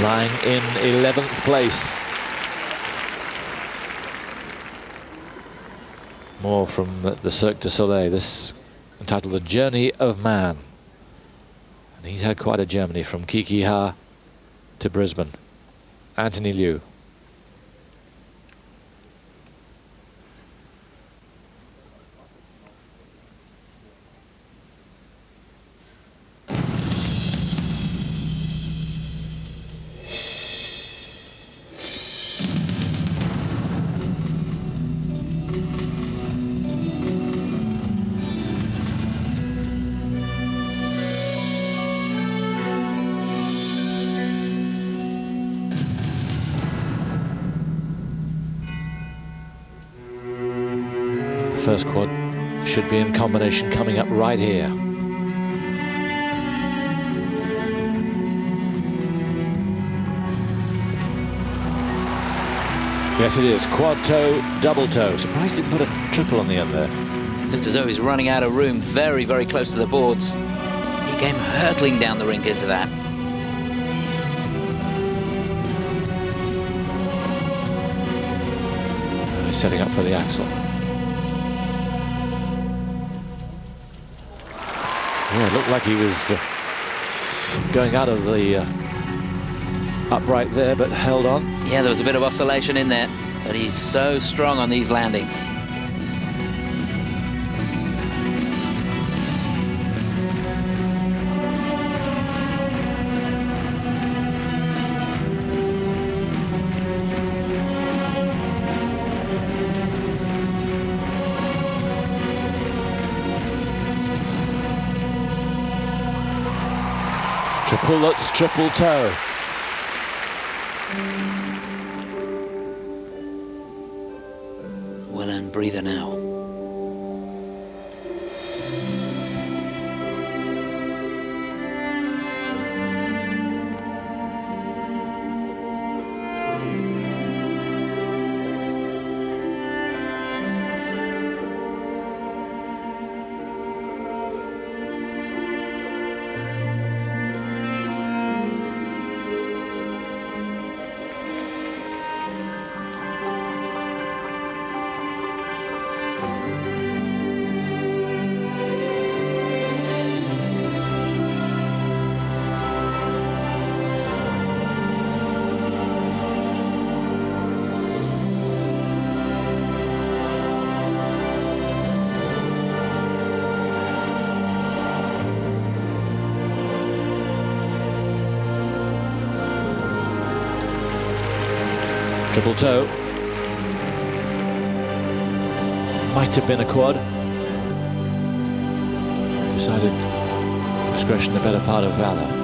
lying in 11th place. More from the Cirque du Soleil, this entitled The Journey of Man. And he's had quite a journey from Qiqihua to Brisbane. Anthony Liu. First quad should be in combination coming up right here. Yes, it is. Quad toe, double toe. Surprised he didn't put a triple on the end there. Looked as though he's running out of room, very, very close to the boards. He came hurtling down the rink into that. He's setting up for the axle. Yeah, it looked like he was going out of the upright there, but held on. Yeah, there was a bit of oscillation in there, but he's so strong on these landings. Triple Lutz, triple toe. Well-earned breather now. Triple toe. Might have been a quad. Decided discretion the better part of valor.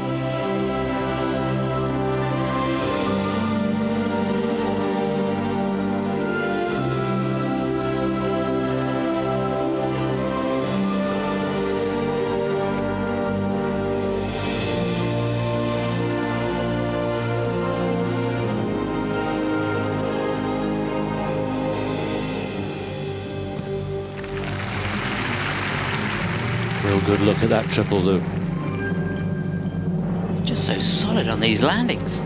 Real good look at that triple loop. It's just so solid on these landings.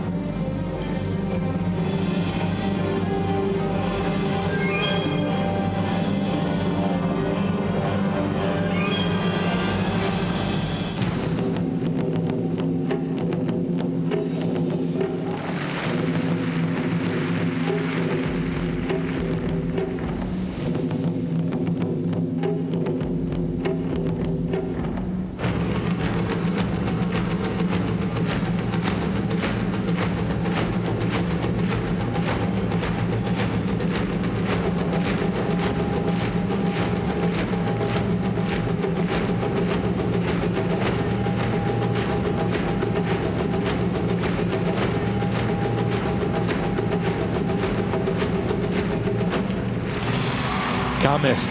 Can't miss.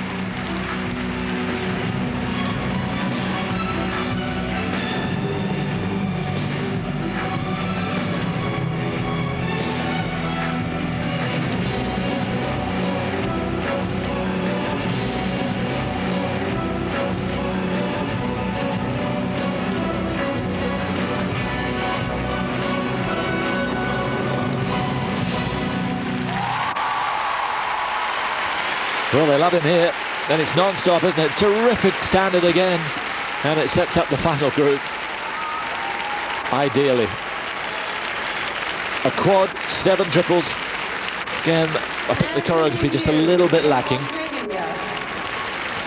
Well, they love him here. Then it's non-stop, isn't it? Terrific standard again. And it sets up the final group. Ideally. A quad, 7 triples. Again, I think the choreography just a little bit lacking.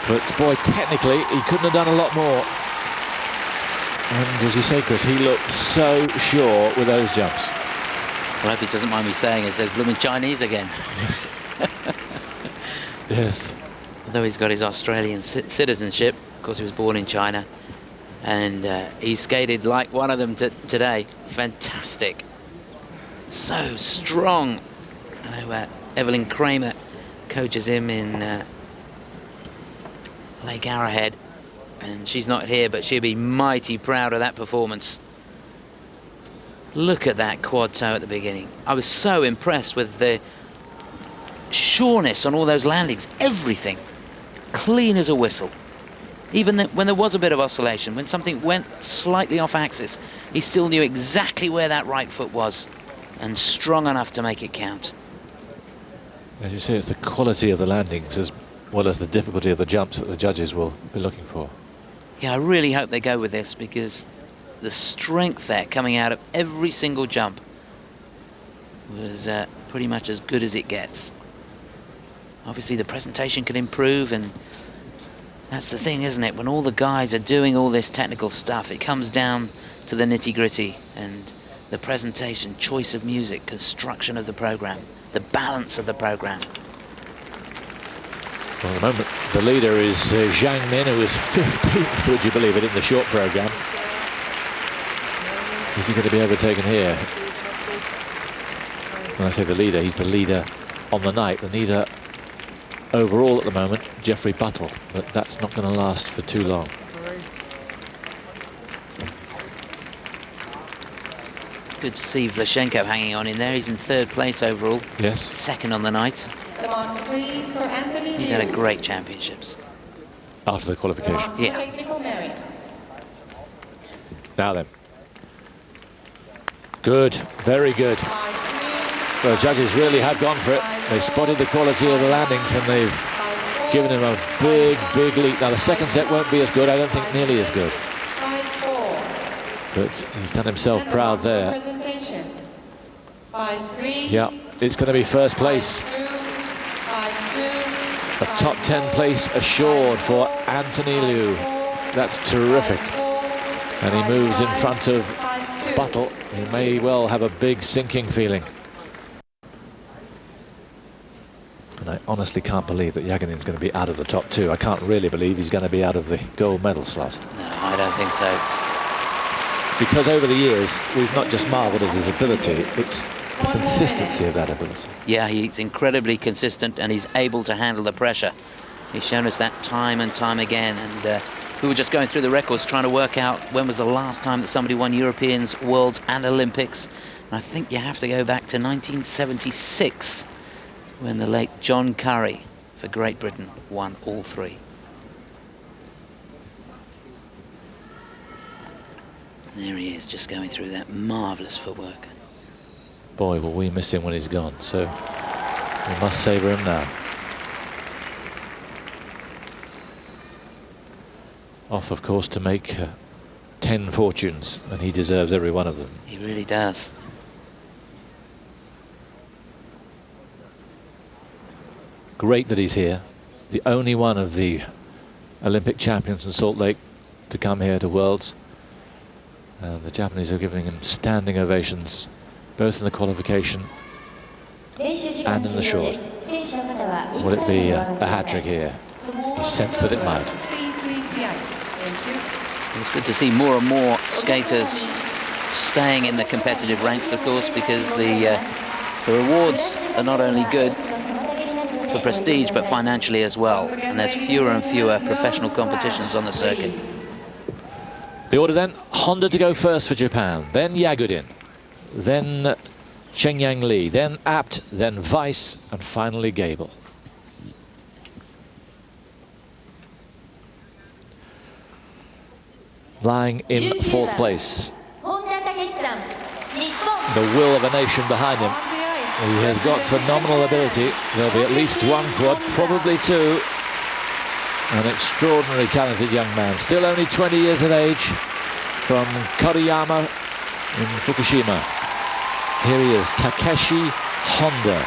But boy, technically, he couldn't have done a lot more. And as you say, Chris, he looked so sure with those jumps. Well, I hope he doesn't mind me saying it says blooming Chinese again. Yes. Yes. Although he's got his Australian citizenship, of course he was born in China, and he skated like one of them today. Fantastic. So strong. I know Evelyn Kramer coaches him in Lake Arrowhead, and she's not here, but she'll be mighty proud of that performance. Look at that quad toe at the beginning. I was so impressed with the sureness on all those landings. Everything clean as a whistle. Even when there was a bit of oscillation, when something went slightly off axis, he still knew exactly where that right foot was, and strong enough to make it count. As you say, it's the quality of the landings as well as the difficulty of the jumps that the judges will be looking for. Yeah, I really hope they go with this, because the strength there coming out of every single jump was pretty much as good as it gets. Obviously the presentation can improve, and that's the thing, isn't it? When all the guys are doing all this technical stuff, it comes down to the nitty-gritty and the presentation, choice of music, construction of the program, the balance of the program. Well, at the moment, the leader is Zhang Min, who is 15th, would you believe it, in the short program. Is he going to be overtaken here? When I say the leader, he's the leader on the night. The leader overall at the moment, Jeffrey Buttle, but that's not going to last for too long. Good to see Vlashenko hanging on in there. He's in 3rd place overall. Yes. 2nd on the night. The marks, please, for Anthony He's Liu. had a great championships. After the qualification. Yeah. Technical merit. Now then. Good, very good. Well, the judges really have gone for it. They spotted the quality of the landings and they've given him a big, big lead. Now the second set won't be as good, I don't think nearly as good. But he's done himself proud there. 5-3. Yeah, it's going to be first place. 5-2. A top 10 place assured for Anthony Liu. That's terrific. And he moves in front of Buttle. He may well have a big sinking feeling. And I honestly can't believe that Yagudin's going to be out of the top 2. I can't really believe he's going to be out of the gold medal slot. No, I don't think so. Because over the years, we've not just marvelled at his ability, it's the consistency of that ability. Yeah, he's incredibly consistent and he's able to handle the pressure. He's shown us that time and time again. And we were just going through the records trying to work out when was the last time that somebody won Europeans, Worlds and Olympics. And I think you have to go back to 1976 when the late John Curry for Great Britain won all 3. There he is, just going through that marvellous footwork. Boy, will we miss him when he's gone, so we must savour him now. Off, of course, to make 10 fortunes, and he deserves every one of them. He really does. Great that he's here. The only one of the Olympic champions in Salt Lake to come here to Worlds. And the Japanese are giving him standing ovations, both in the qualification and in the short. Will it be a hat-trick here? You sense that it might. It's good to see more and more skaters staying in the competitive ranks, of course, because the rewards are not only good for prestige, but financially as well. And there's fewer and fewer professional competitions on the circuit. The order then, Honda to go first for Japan, then Yagudin, then Chengjiang Li, then Abt, then Weiss, and finally Goebel. Lying in 4th place. The will of a nation behind him. He has got phenomenal ability. There'll be at least one quad, probably two. An extraordinarily talented young man, still only 20 years of age, from Koriyama in Fukushima. Here he is, Takeshi Honda.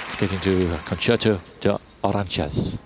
Skating to Concerto de Oranchas.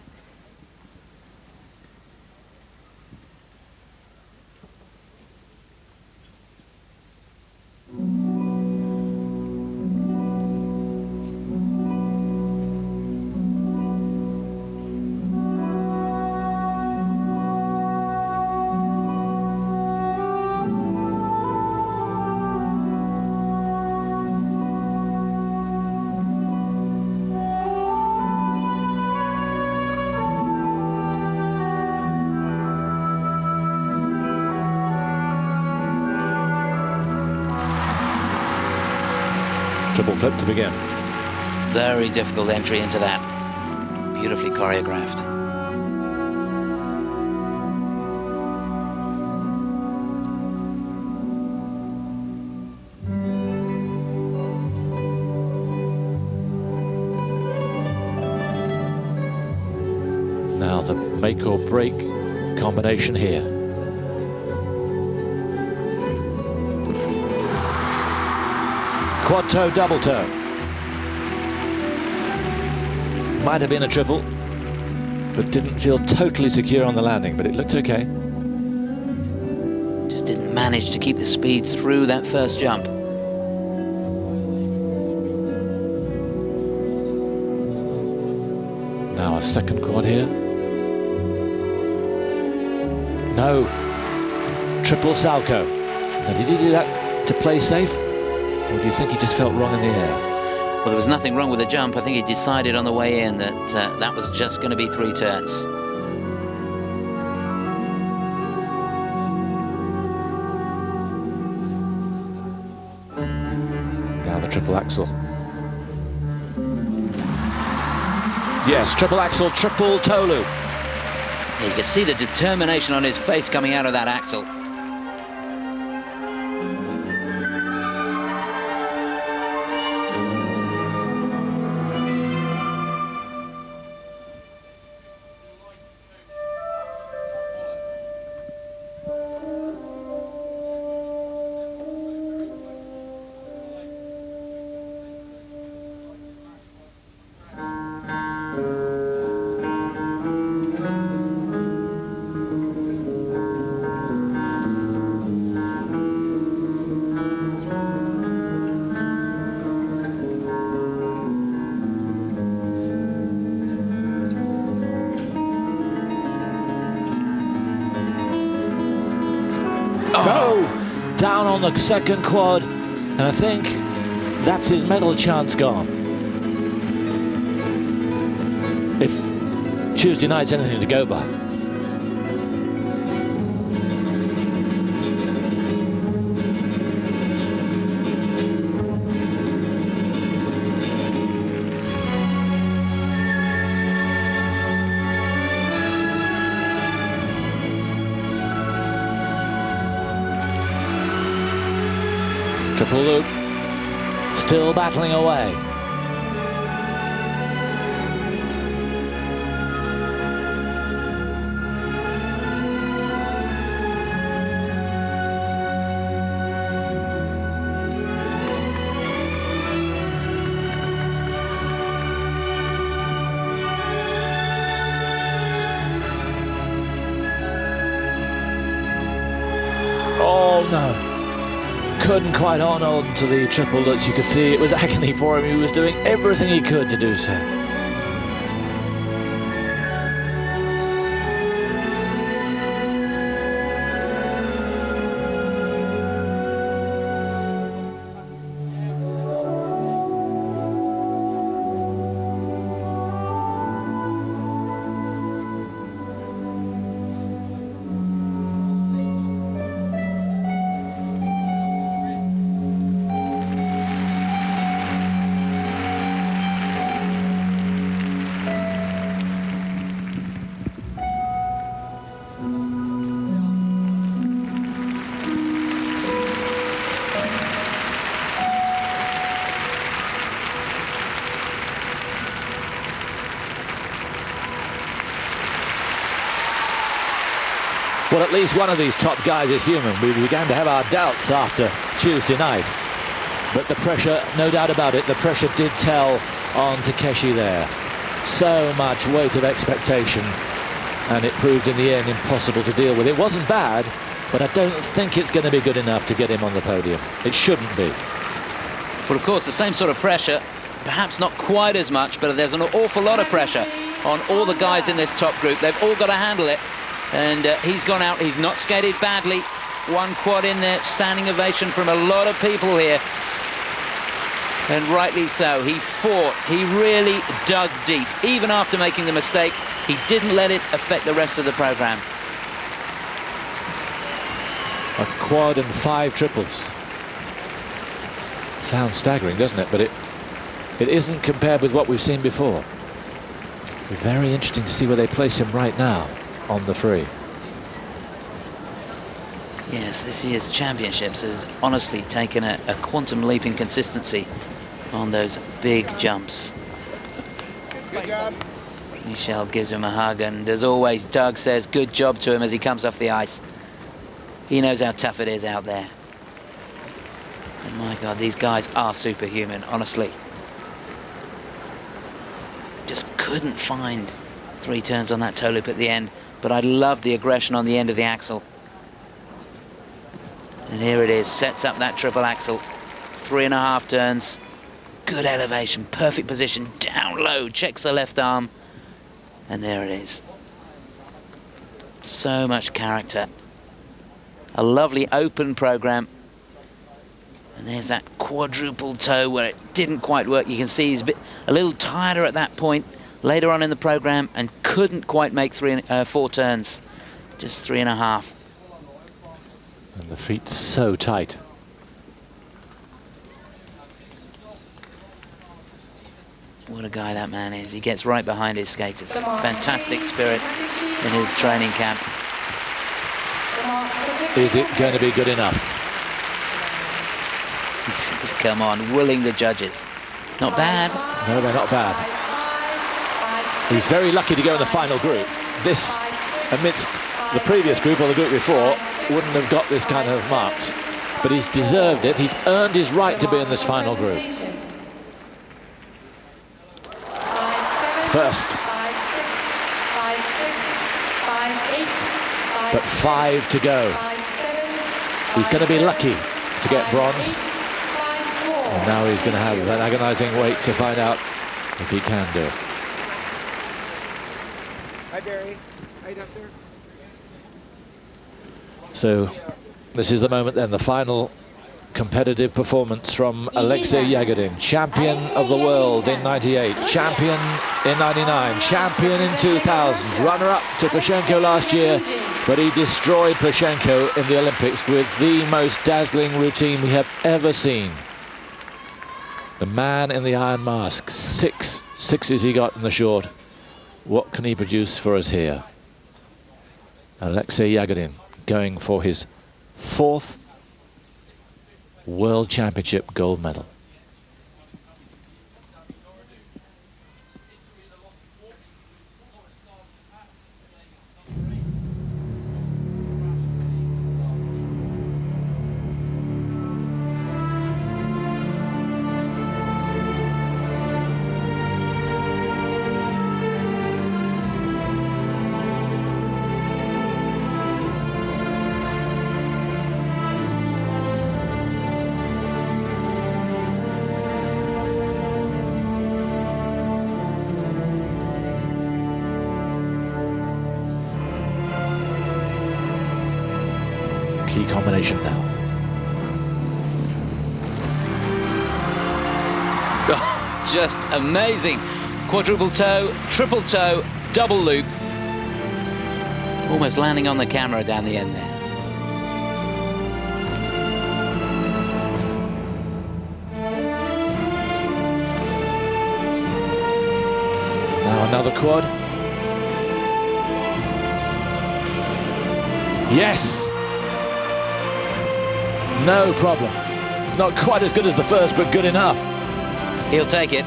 Triple flip to begin. Very difficult entry into that. Beautifully choreographed. Now the make or break combination here. Quad toe, double toe. Might have been a triple, but didn't feel totally secure on the landing, but it looked okay. Just didn't manage to keep the speed through that first jump. Now a second quad here. No. Triple salco. Now did he do that to play safe? Or do you think he just felt wrong in the air? Well, there was nothing wrong with the jump. I think he decided on the way in that that was just going to be 3 turns. Now the triple axel. Yes, triple axel, triple toe loop. You can see the determination on his face coming out of that axel. Down on the second quad, and I think that's his medal chance gone. If Tuesday night's anything to go by. Triple loop, still battling away. Oh no. Couldn't quite hold on to the triple lutz. You could see it was agony for him. He was doing everything he could to do so. Well, at least one of these top guys is human. We began to have our doubts after Tuesday night. But the pressure, no doubt about it, the pressure did tell on Takeshi there. So much weight of expectation, and it proved in the end impossible to deal with. It wasn't bad, but I don't think it's going to be good enough to get him on the podium. It shouldn't be. Well, of course, the same sort of pressure, perhaps not quite as much, but there's an awful lot of pressure on all the guys in this top group. They've all got to handle it, and he's gone out. He's not skated badly. One quad in there, standing ovation from a lot of people here. And rightly so. He fought. He really dug deep. Even after making the mistake, he didn't let it affect the rest of the program. A quad and 5 triples. Sounds staggering, doesn't it? But it isn't compared with what we've seen before. It'll be very interesting to see where they place him right now on the free. Yes, this year's championships has honestly taken a quantum leap in consistency on those big jumps. Good job. Michel gives him a hug, and as always, Doug says good job to him as he comes off the ice. He knows how tough it is out there. And my God, these guys are superhuman, honestly. Just couldn't find 3 turns on that toe loop at the end, but I love the aggression on the end of the axle. And here it is, sets up that triple axle. 3.5 turns. Good elevation, perfect position, down low, checks the left arm. And there it is. So much character. A lovely open program. And there's that quadruple toe where it didn't quite work. You can see he's a little tireder at that point later on in the program and couldn't quite make 4 turns. Just 3.5. And the feet so tight. What a guy that man is. He gets right behind his skaters. Fantastic spirit in his training camp. Is it going to be good enough? He says, come on, willing the judges. Not bad. No, they're not bad. He's very lucky to go in the final group. This, amidst the previous group or the group before, wouldn't have got this kind of marks. But he's deserved it. He's earned his right to be in this final group. First. But 5 to go. He's going to be lucky to get bronze. And now he's going to have an agonizing wait to find out if he can do it. Hi, Barry. Hi, Doctor. So this is the moment then, the final competitive performance from Alexei Yagudin, champion of the world in '98, champion in '99, champion in 2000, runner-up to Plushenko last year, but he destroyed Plushenko in the Olympics with the most dazzling routine we have ever seen. The man in the iron mask, 6 sixes he got in the short. What can he produce for us here? Alexei Yagudin going for his 4th World Championship gold medal. Key combination now. Oh, just amazing. Quadruple toe, triple toe, double loop. Almost landing on the camera down the end there. Now another quad. Yes! No problem. Not quite as good as the first, but good enough. He'll take it.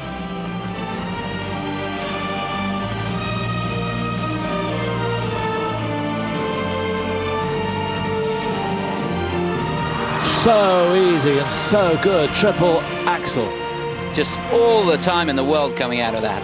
So easy and so good. Triple axel. Just all the time in the world coming out of that.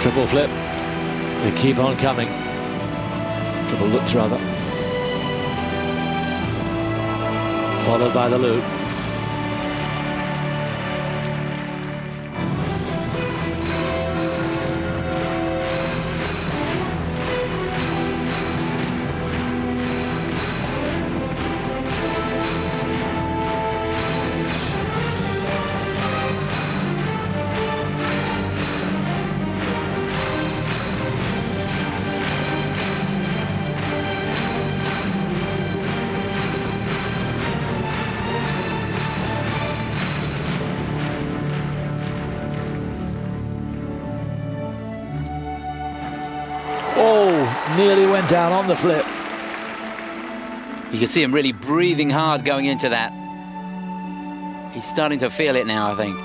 Triple flip. They keep on coming. Triple loops rather. Followed by the loop. Oh, nearly went down on the flip. You can see him really breathing hard going into that. He's starting to feel it now, I think.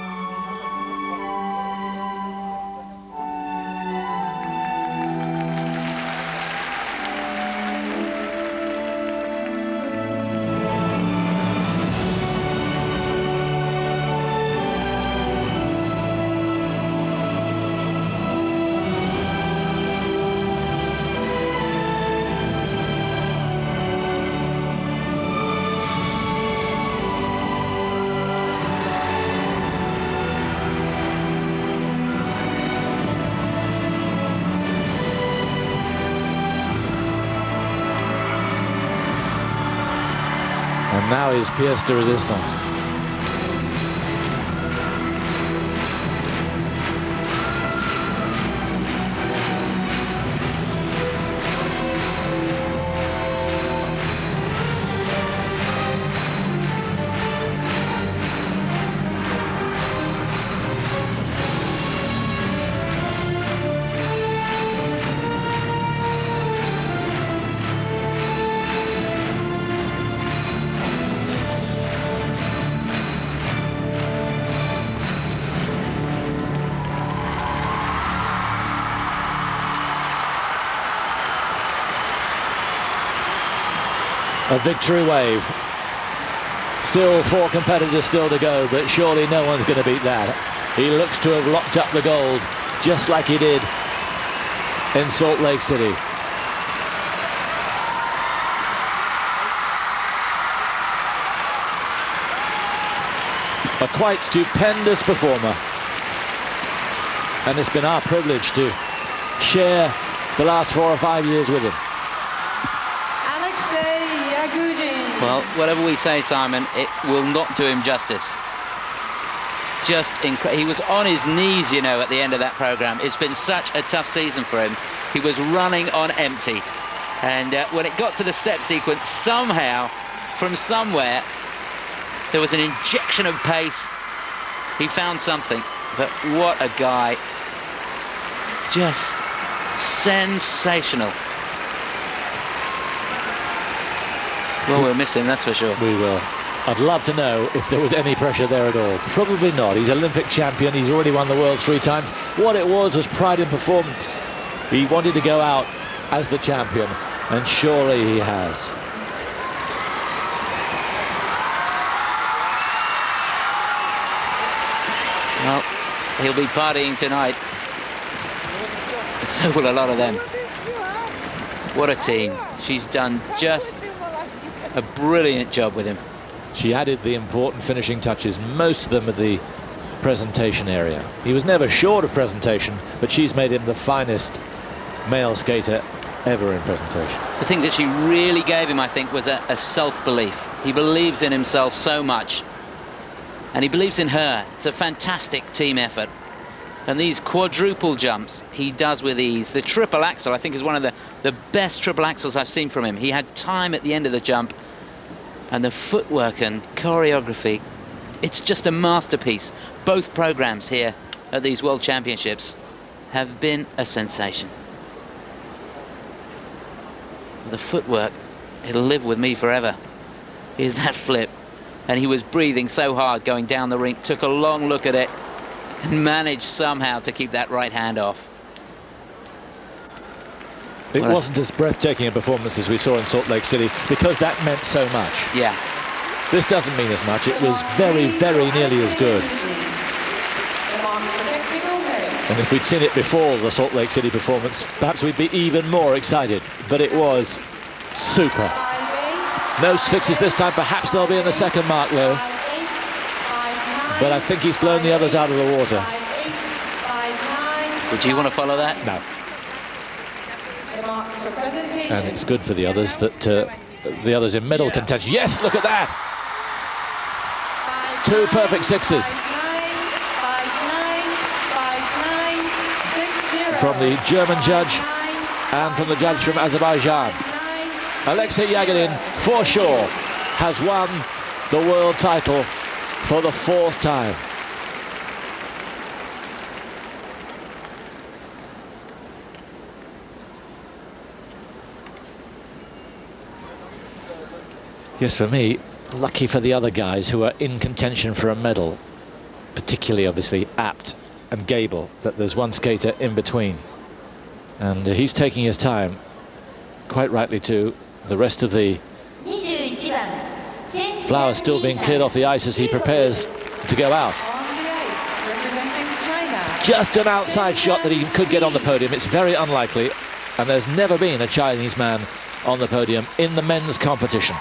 And now he's pierced the resistance. A victory wave. Still 4 competitors still to go, but surely no one's going to beat that. He looks to have locked up the gold, just like he did in Salt Lake City. A quite stupendous performer. And it's been our privilege to share the last 4 or 5 years with him. Alexei Yagudin. Well, whatever we say, Simon, it will not do him justice. Just incredible. He was on his knees, you know, at the end of that program. It's been such a tough season for him. He was running on empty. And when it got to the step sequence, somehow, from somewhere, there was an injection of pace. He found something. But what a guy. Just sensational. Well, we'll miss him, that's for sure. We will. I'd love to know if there was any pressure there at all. Probably not. He's Olympic champion. He's already won the world 3 times. What it was pride in performance. He wanted to go out as the champion, and surely he has. Well, he'll be partying tonight. So will a lot of them. What a team. She's done just a brilliant job with him. She added the important finishing touches. Most of them are the presentation area. He was never short of presentation, but she's made him the finest male skater ever in presentation. The thing that she really gave him, I think, was a self-belief. He believes in himself so much, and he believes in her. It's a fantastic team effort. And these quadruple jumps he does with ease. The triple axel, I think, is one of the best triple axels I've seen from him. He had time at the end of the jump, and the footwork and choreography, it's just a masterpiece. Both programs here at these World Championships have been a sensation. The footwork, it'll live with me forever. Here's that flip, and he was breathing so hard going down the rink, took a long look at it and managed somehow to keep that right hand off. It wasn't as breathtaking a performance as we saw in Salt Lake City, because that meant so much. Yeah. This doesn't mean as much. It was very, very nearly as good. And if we'd seen it before the Salt Lake City performance, perhaps we'd be even more excited. But it was super. No sixes this time. Perhaps they'll be in the second mark, though. But I think he's blown the others out of the water. Would you want to follow that? No. And it's good for the others that the others in medal contention. Yes, look at that! 2 perfect sixes. From the German judge and from the judge from Azerbaijan. Alexei Yagudin, for sure, has won the world title for the 4th time. Yes, for me, lucky for the other guys who are in contention for a medal, particularly, obviously, Abt and Goebel, that there's one skater in between. And he's taking his time, quite rightly too. The rest of the flowers still being cleared off the ice as he prepares to go out. Just an outside shot that he could get on the podium. It's very unlikely, and there's never been a Chinese man on the podium in the men's competition.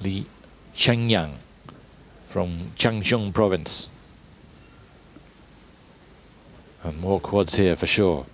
Li Chengjiang from Jiangsu province. And more quads here for sure.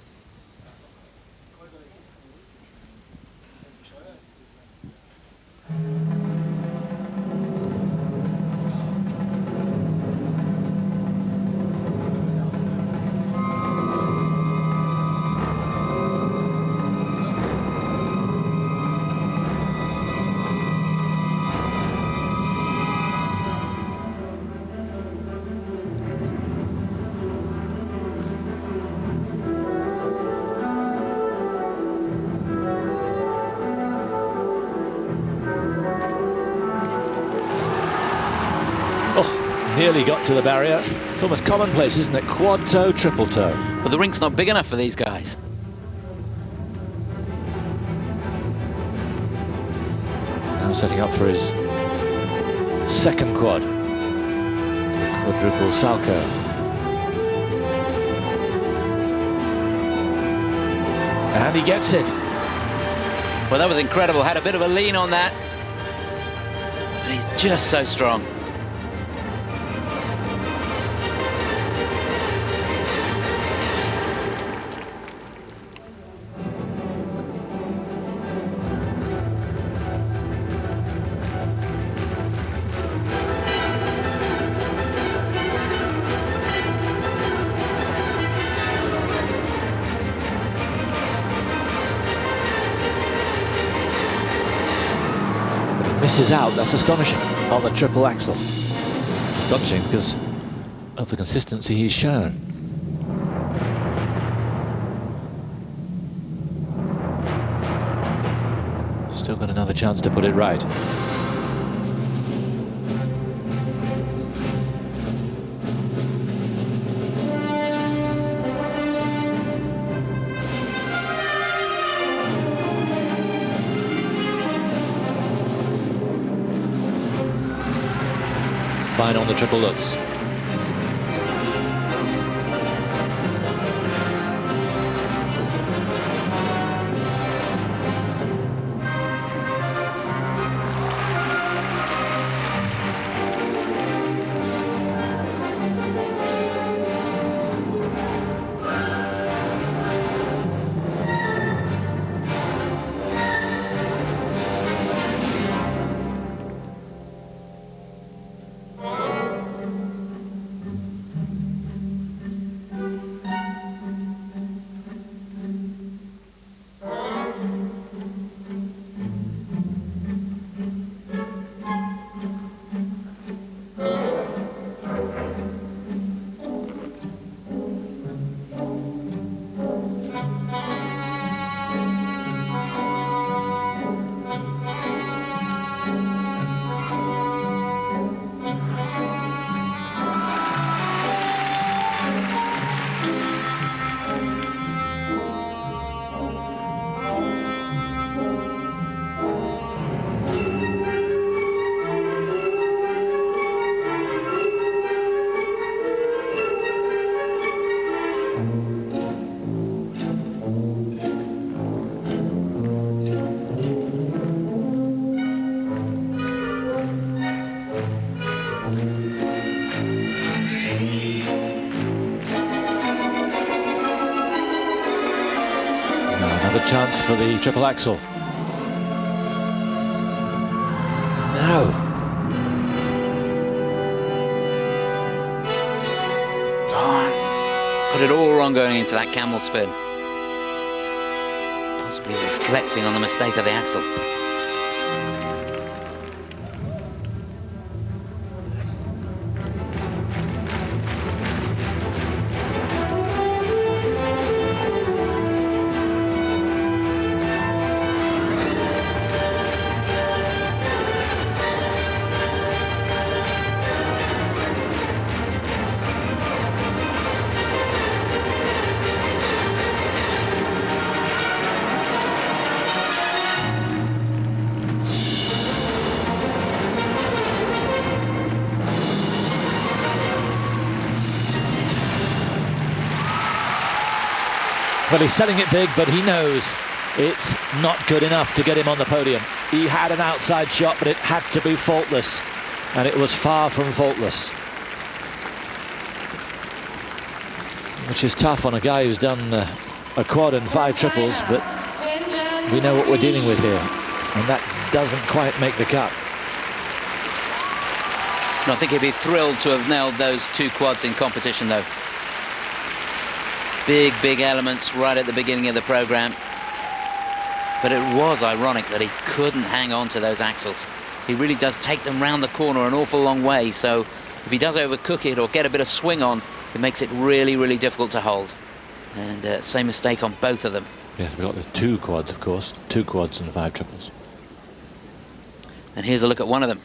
Nearly got to the barrier. It's almost commonplace, isn't it? Quad toe, triple toe. But the rink's not big enough for these guys. Now setting up for his second quad. Quadruple salco. And he gets it. Well, that was incredible. Had a bit of a lean on that. But he's just so strong. Misses out, that's astonishing, on the triple axel. Astonishing because of the consistency he's shown. Still got another chance to put it right. Fine on the triple lutz. chance for the triple axel. No. Oh, got it all wrong going into that camel spin. Possibly reflecting on the mistake of the axle. Well, he's selling it big, but he knows it's not good enough to get him on the podium. He had an outside shot, but it had to be faultless, and it was far from faultless. Which is tough on a guy who's done a quad and 5 triples, but we know what we're dealing with here, and that doesn't quite make the cut. And I think he'd be thrilled to have nailed those 2 quads in competition, though. Big elements right at the beginning of the program. But it was ironic that he couldn't hang on to those axles. He really does take them round the corner an awful long way, so if he does overcook it or get a bit of swing on, it makes it really difficult to hold. And same mistake on both of them. Yes, we've got the 2 quads, of course. 2 quads and 5 triples. And here's a look at one of them.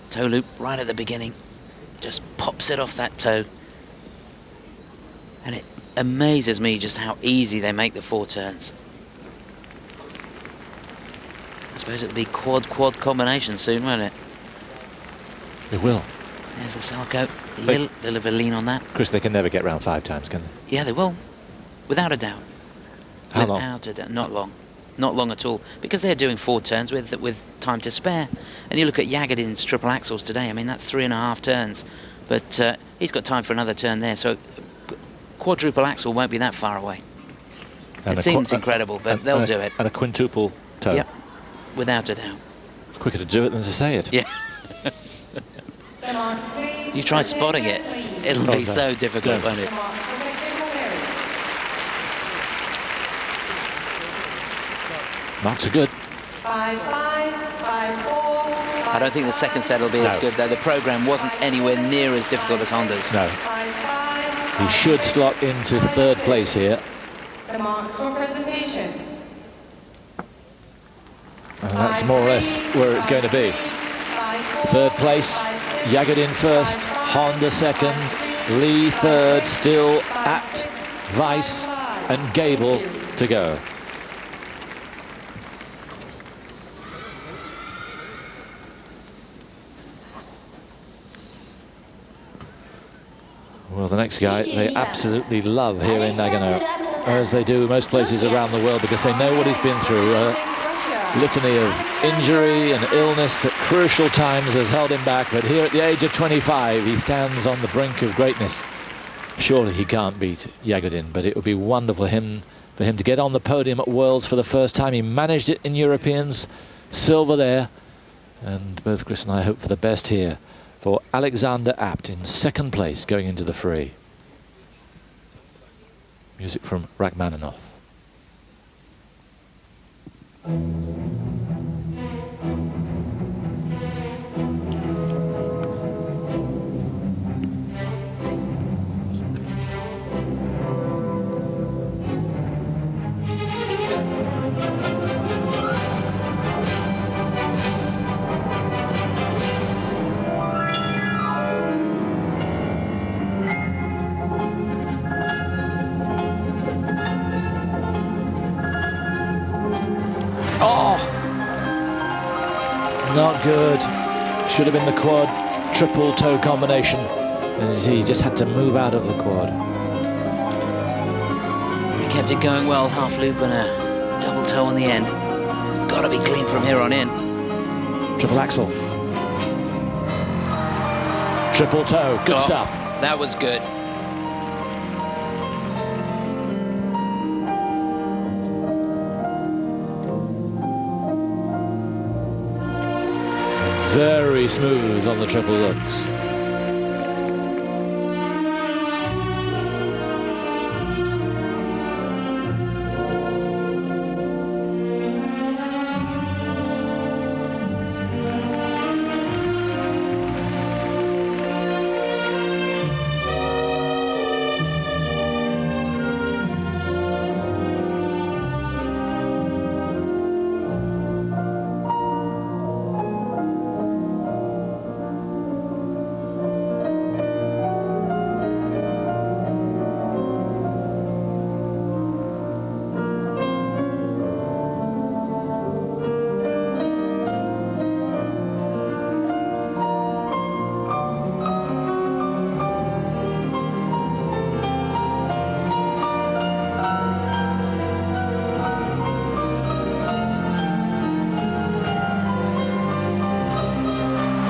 Toe loop right at the beginning. Just pops it off that toe. And it amazes me just how easy they make the 4 turns. I suppose it'll be quad combination soon, won't it? It will. There's the Salco. Little bit of a lean on that. Chris, they can never get round 5 times, can they? Yeah, they will. Without a doubt. How long? Without a doubt. Not long. Not long at all. Because they're doing 4 turns with time to spare. And you look at Yagudin's triple axles today. I mean, that's 3.5 turns. But he's got time for another turn there. So quadruple axle won't be that far away. And it seems incredible, but they'll do it. And a quintuple toe. Yep, without a doubt. It's quicker to do it than to say it. Yeah. You try spotting it, it'll be so difficult, won't it? Marks are good. 5-5, 5-4. I don't think the second set will be as good, though. The program wasn't anywhere near as difficult as Honda's. No. He should slot into 3rd place here. The marks for presentation. And that's more or less where it's going to be. 3rd place, Yagudin 1st, Honda 2nd, Li 3rd, still Abt, Weiss and Goebel to go. Well, the next guy they absolutely love here in Nagano, as they do most places around the world, because they know what he's been through. A litany of injury and illness at crucial times has held him back, but here at the age of 25 he stands on the brink of greatness. Surely he can't beat Yagudin, but it would be wonderful for him to get on the podium at Worlds for the first time. He managed it in Europeans, silver there, and both Chris and I hope for the best here for Alexander Abт in 2nd place going into the free. Music from Rachmaninoff. Not good. Should have been the quad triple toe combination, and he just had to move out of the quad. He kept it going well, half loop and a double toe on the end. It's got to be clean from here on in. Triple axle. Triple toe. Good stuff. That was good. very smooth on the triple looks.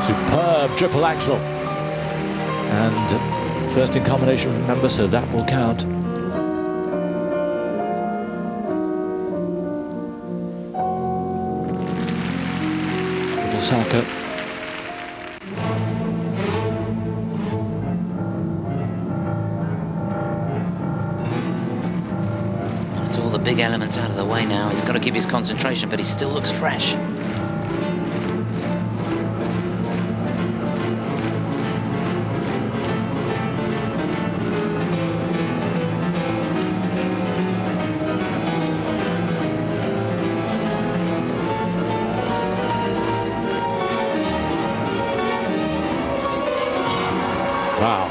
Superb triple axel, and first in combination, remember, so that will count. Triple salchow. That's all the big elements out of the way now. He's got to keep his concentration, but he still looks fresh. Wow.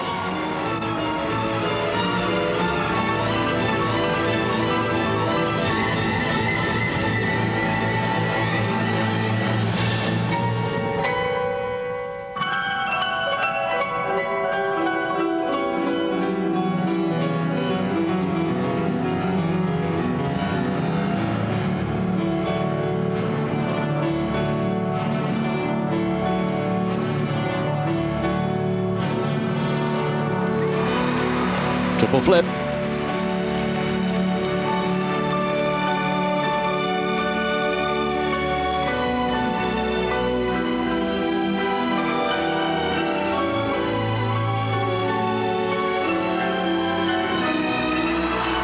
Triple flip.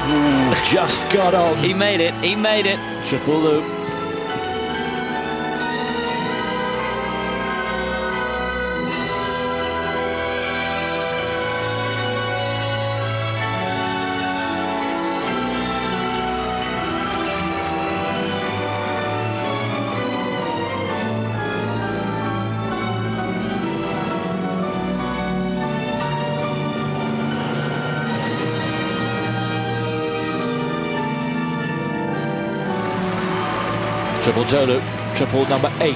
Ooh, just got on. He made it, he made it. Triple loop. Triple toe loop, triple number 8.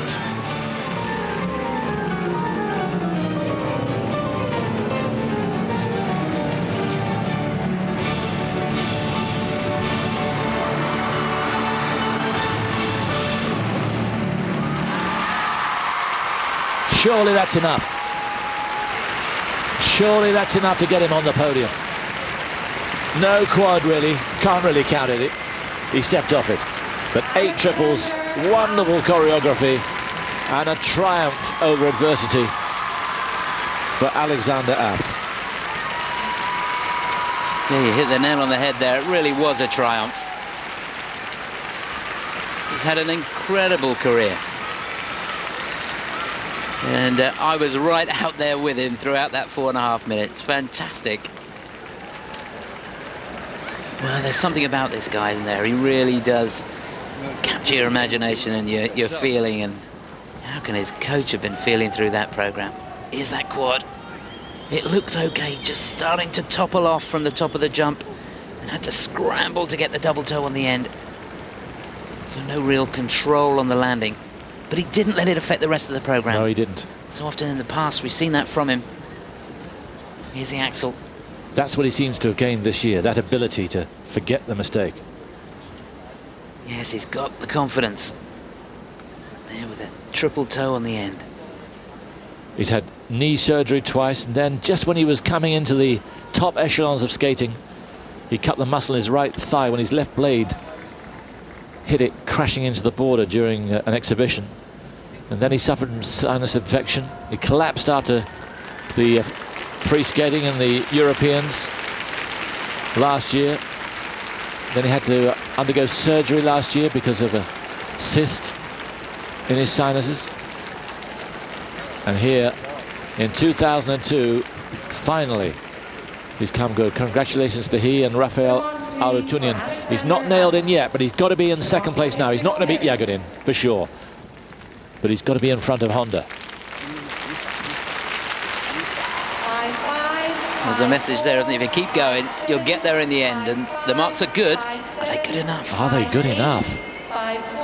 Surely that's enough. Surely that's enough to get him on the podium. No quad really, can't really count it. He stepped off it. But 8 triples, wonderful choreography, and a triumph over adversity for Alexander Abт. Yeah, you hit the nail on the head there. It really was a triumph. He's had an incredible career. And I was right out there with him throughout that 4.5 minutes. Fantastic. Well, there's something about this guy, isn't there? He really does capture your imagination and your feeling. And how can his coach have been feeling through that program? Here's that quad. It looks okay, just starting to topple off from the top of the jump, and had to scramble to get the double toe on the end. So no real control on the landing, but he didn't let it affect the rest of the program. No, he didn't. So often in the past we've seen that from him. Here's the axel. That's what he seems to have gained this year, that ability to forget the mistake. Yes, he's got the confidence. There with a triple toe on the end. He's had knee surgery twice, and then just when he was coming into the top echelons of skating, he cut the muscle in his right thigh when his left blade hit it crashing into the border during an exhibition. and then he suffered from sinus infection. He collapsed after the free skating in the Europeans last year. Then he had to undergo surgery last year because of a cyst in his sinuses. And here in 2002, finally, he's come good. Congratulations to he and Rafael Arutunian. He's not nailed in yet, but he's got to be in second place now. He's not going to beat Yagudin, for sure. But he's got to be in front of Honda. There's a message there, isn't it? If you keep going, you'll get there in the end. And the marks are good. Are they good enough? Are they good enough?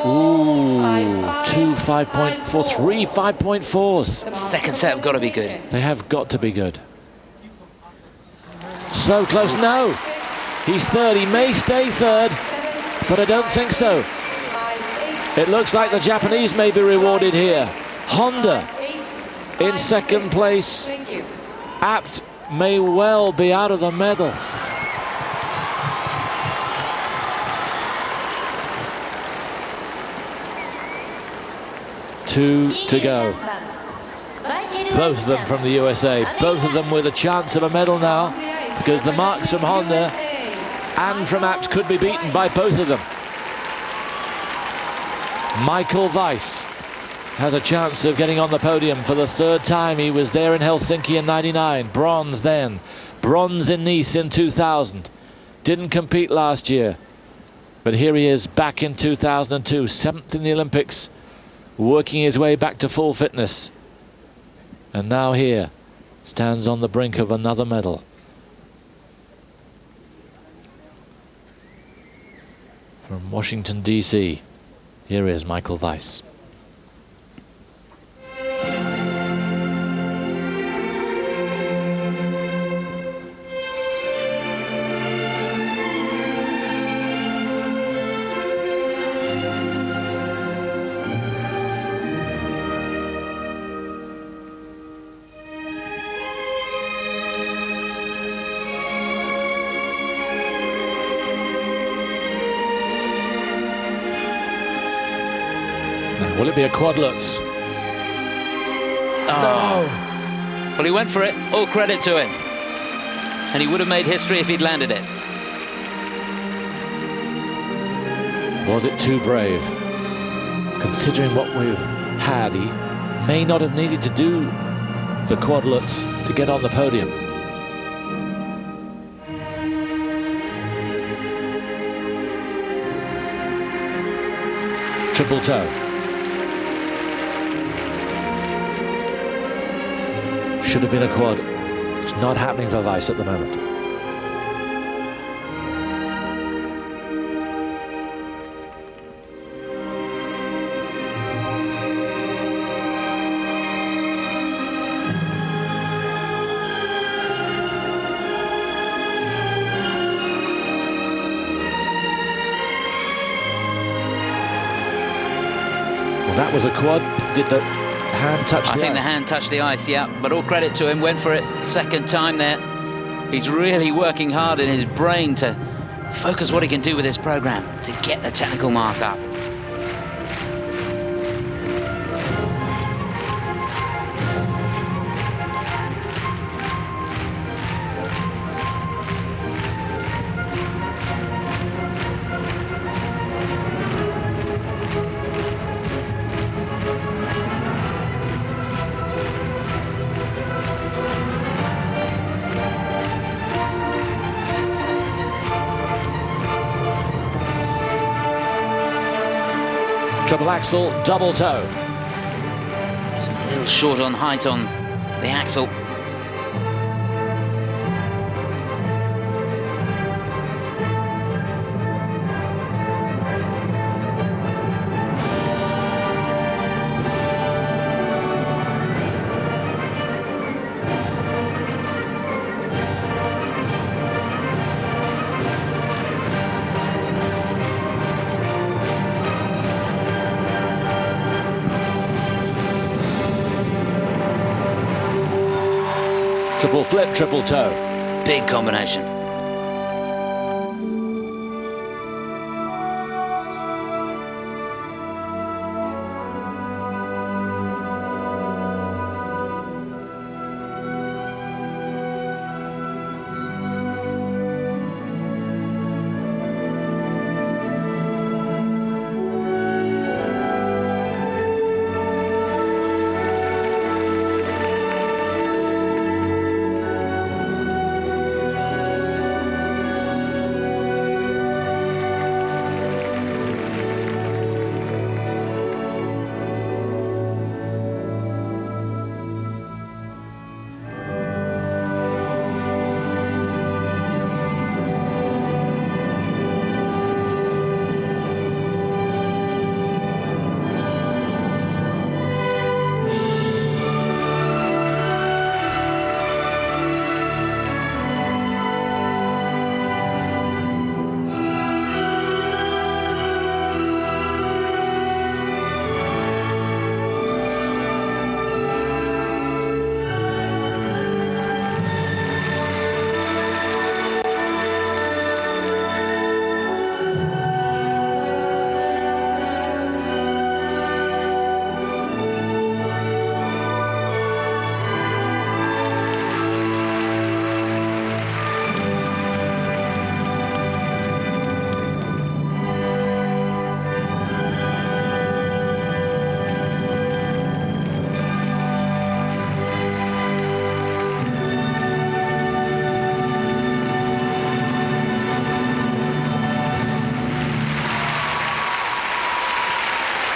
Ooh, 2 5.4, 3 5.4s. Second set have got to be good. They have got to be good. So close, no. He's third, he may stay third, but I don't think so. It looks like the Japanese may be rewarded here. Honda in second place. Abt may well be out of the medals. Two to go. Both of them from the USA. Both of them with a chance of a medal now, because the marks from Honda and from Abt could be beaten by both of them. Michael Weiss has a chance of getting on the podium for the third time. He was there in Helsinki in '99, bronze then, bronze in Nice in 2000. Didn't compete last year, but here he is back in 2002, 7th in the Olympics, working his way back to full fitness. And now here, stands on the brink of another medal. From Washington, D.C., here is Michael Weiss. Will it be a quadruple? Oh. Well, he went for it. All credit to him. And he would have made history if he'd landed it. Was it too brave? Considering what we've had, he may not have needed to do the quadruplets to get on the podium. Triple toe. Should have been a quad. It's not happening for Weiss at the moment. Well, that was a quad. Did the hand touch the ice? I think the hand touched the ice, yeah. But all credit to him, went for it second time there. He's really working hard in his brain to focus what he can do with this program to get the technical mark up. Triple axel, double toe. So a little short on height on the axle. Triple flip, triple toe. Big combination.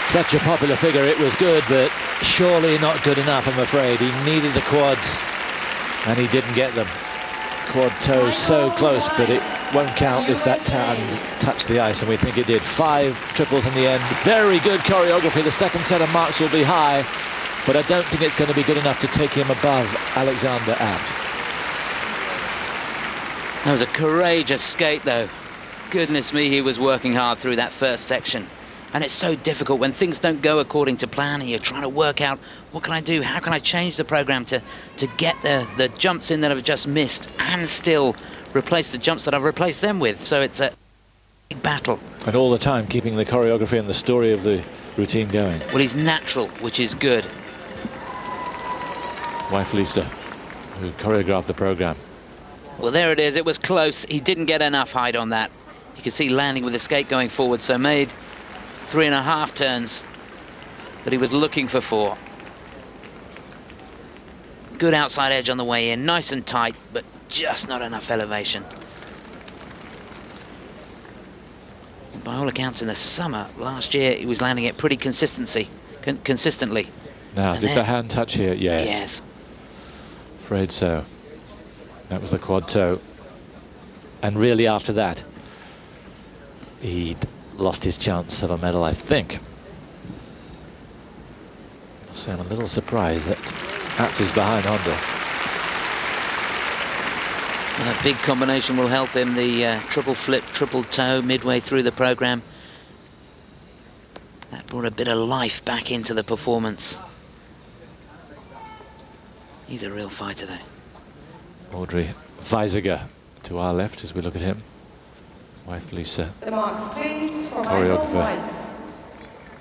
Such a popular figure, it was good, but surely not good enough, I'm afraid. He needed the quads, and he didn't get them. Quad toe so close, but it won't count if that hand touched the ice, and we think it did. 5 triples in the end. Very good choreography. The second set of marks will be high, but I don't think it's going to be good enough to take him above Alexander Abt. That was a courageous skate, though. Goodness me, he was working hard through that first section. And it's so difficult when things don't go according to plan and you're trying to work out, what can I do? How can I change the program to get the jumps in that I've just missed and still replace the jumps that I've replaced them with? So it's a big battle. And all the time keeping the choreography and the story of the routine going. Well, he's natural, which is good. Wife Lisa, who choreographed the program. Well, there it is. It was close. He didn't get enough height on that. You can see landing with the skate going forward, so made 3.5 turns, but he was looking for 4. Good outside edge on the way in, nice and tight, but just not enough elevation. And by all accounts, in the summer last year, he was landing it pretty consistently. Now, And did then- the hand touch here? Yes. Yes. Afraid so. That was the quad toe. And really after that, he'd lost his chance of a medal, I think. So I'm a little surprised that Abt is behind Honda. Well, that big combination will help him. The triple flip, triple toe midway through the program. That brought a bit of life back into the performance. He's a real fighter, though. Audrey Weisiger to our left as we look at him. Wife Lisa The marks, please, for Choreographer. Weiss.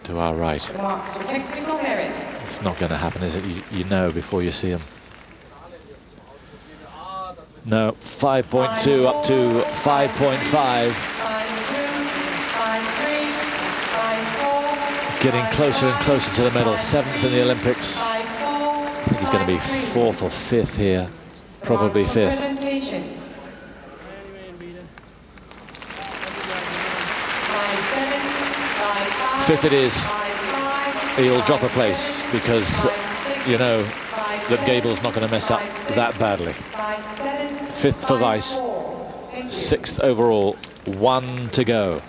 to our right. The marks for technical merit. It's not going to happen, is it? You know before you see him. No, 5.2 up to 5.5. 5-2, 5-3, 5-4. Getting closer and closer to the medal. 7th in the Olympics. 5-4. I think he's going to be 4th or 5th here. Probably 5th. 5th it is. He'll drop a place because you know that Goebel's not going to mess up that badly. 5th for Weiss. 6th overall. 1 to go.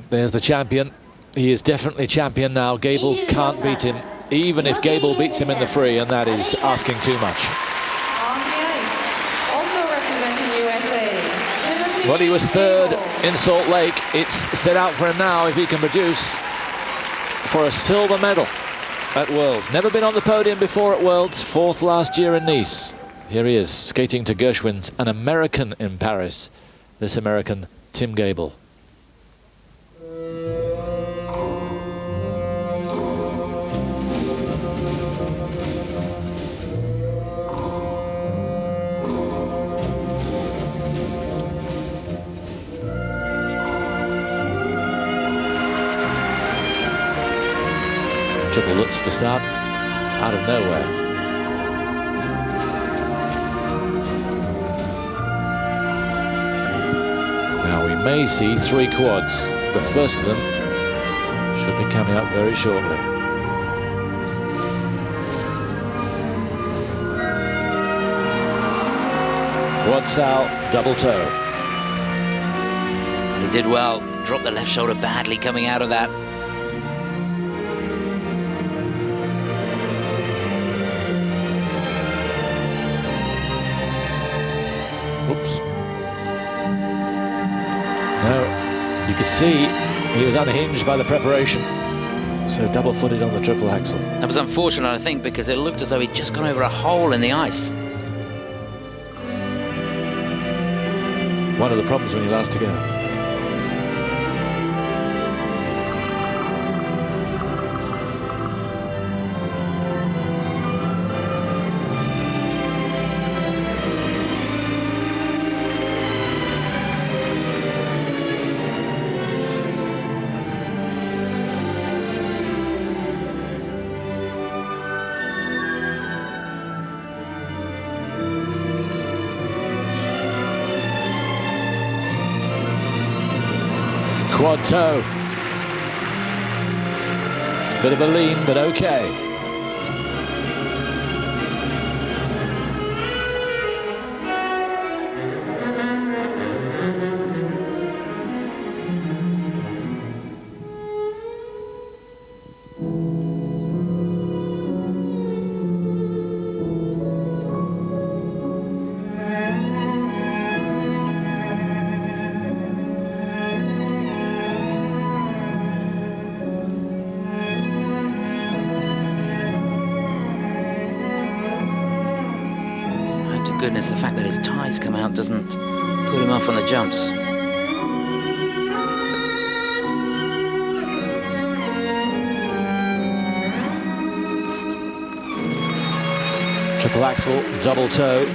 There's the champion. He is definitely champion now. Goebel can't beat him, even if Goebel beats him in the free, and that is asking too much. On the ice, also representing USA, Well, he was 3rd in Salt Lake. It's set out for him now if he can produce for a silver medal at Worlds. Never been on the podium before at Worlds. 4th last year in Nice. Here he is, skating to Gershwin's, an American in Paris. This American, Tim Goebel. Triple Lutz to start, out of nowhere. Now we may see 3 quads. The first of them should be coming up very shortly. Quad sal, double toe. He did well. Dropped the left shoulder badly coming out of that. Oops. No, you could see he was unhinged by the preparation. So double-footed on the triple axel. That was unfortunate, I think, because it looked as though he'd just gone over a hole in the ice. One of the problems when you're last to go. quad toe. Bit of a lean, but okay. Goodness, the fact that his ties come out doesn't put him off on the jumps. Triple axel, double toe.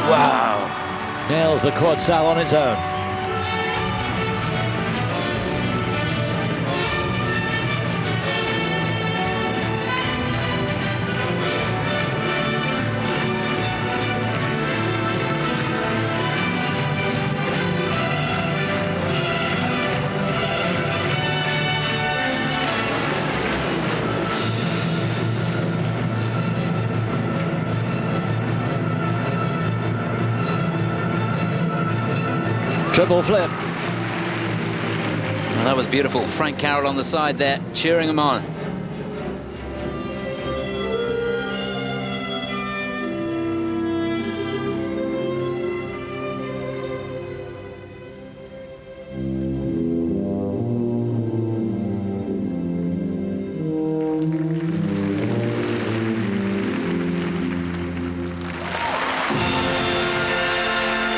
Wow. Nails the quad sal on its own. Triple flip. Well, that was beautiful. Frank Carroll on the side there, cheering him on.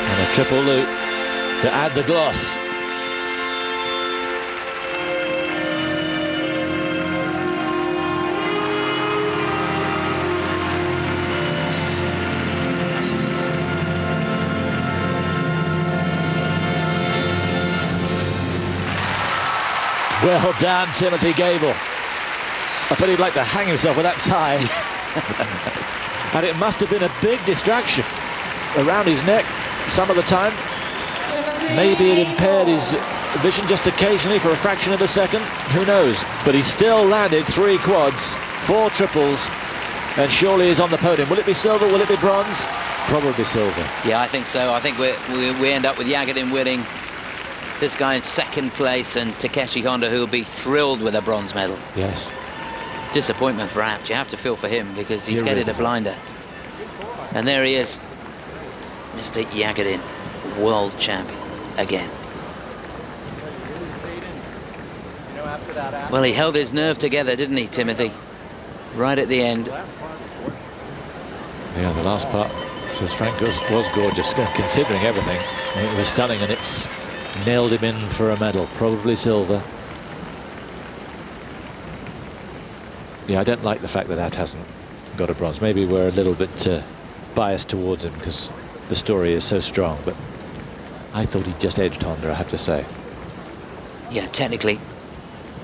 And a triple loop to add the gloss. Well done, Timothy Goebel. I bet he'd like to hang himself with that tie. And it must have been a big distraction around his neck some of the time. Maybe it impaired his vision just occasionally for a fraction of a second. Who knows? But he still landed 3 quads, 4 triples, and surely is on the podium. Will it be silver? Will it be bronze? Probably silver. Yeah, I think so. I think we end up with Ягудин winning. This guy in second place, and Takeshi Honda, who will be thrilled with a bronze medal. Yes. Disappointment for Abt. You have to feel for him because he's headed a blinder. And there he is, Mr. Ягудин, world champion again. Well, he held his nerve together, didn't he, Timothy? Right at the end. Yeah, the last part, says Frank, was gorgeous, considering everything. It was stunning, and it's nailed him in for a medal, probably silver. Yeah, I don't like the fact that that hasn't got a bronze. Maybe we're a little bit biased towards him because the story is so strong, but I thought he just edged Honda, I have to say. Yeah, technically,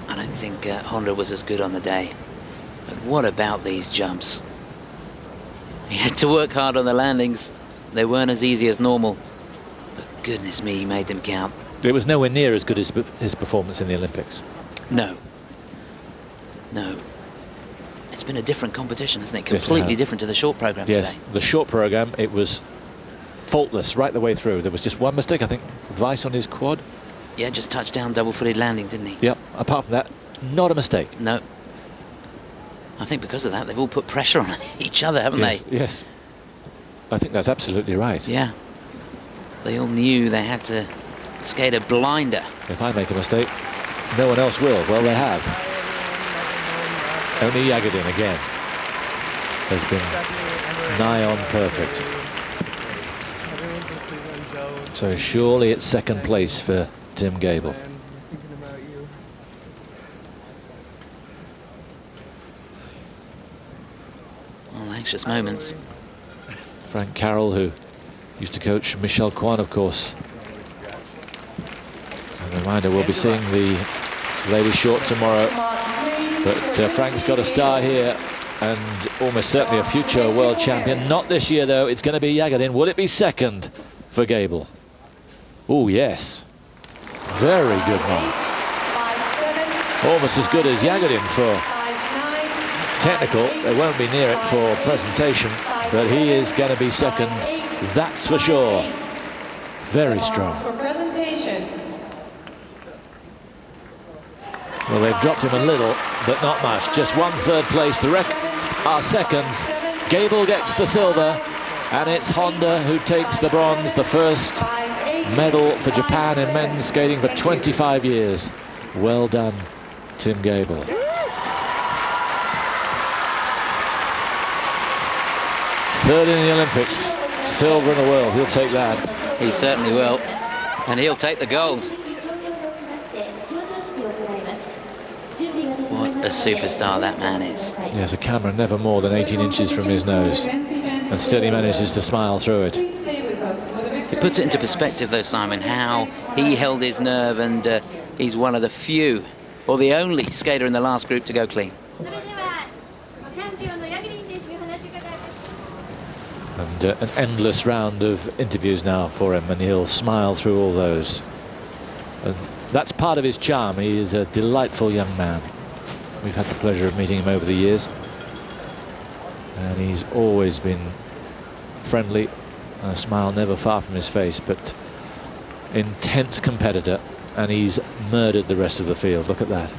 I don't think Honda was as good on the day. But what about these jumps? He had to work hard on the landings. They weren't as easy as normal. But goodness me, he made them count. It was nowhere near as good as his performance in the Olympics. No. No. It's been a different competition, isn't it? Completely different to the short program today. Yes, the short program, it was faultless right the way through. There was just one mistake, I think, Weiss on his quad. Yeah, just touchdown, double-footed landing, didn't he? Yep, apart from that, not a mistake. No. I think because of that, they've all put pressure on each other, haven't they? Yes. I think that's absolutely right. Yeah. They all knew they had to skate a blinder. If I make a mistake, no one else will. Well, they have. Only Ягудин again. has been nigh on perfect. So surely it's second place for Tim Goebel. Well, anxious moments. Frank Carroll, who used to coach Michel Coin, of course. And a reminder, we'll be seeing the ladies short tomorrow. But Frank's got a star here, and almost certainly a future world champion. Not this year, though. It's going to be Ягудин. Will it be second for Goebel? Oh, yes. Very good marks. Almost as good as Ягудин for technical. They won't be near it for presentation, but he is going to be second, that's for sure. Very strong. Well, they've dropped him a little, but not much. Just 1/3 place. The rest are seconds. Goebel gets the silver, and it's Honda who takes the bronze, the first medal for Japan in men's skating for 25 years. Well done, Tim Goebel. Third in the Olympics, silver in the world. He'll take that. He certainly will, and he'll take the gold. What a superstar that man is. Yes, a camera never more than 18 inches from his nose, and still he manages to smile through it. It puts it into perspective, though, Simon, how he held his nerve, and he's one of the few, or the only skater in the last group to go clean. And an endless round of interviews now for him, and he'll smile through all those. And that's part of his charm. He is a delightful young man. We've had the pleasure of meeting him over the years, and he's always been friendly, a smile never far from his face, but intense competitor, and he's murdered the rest of the field. Look at that.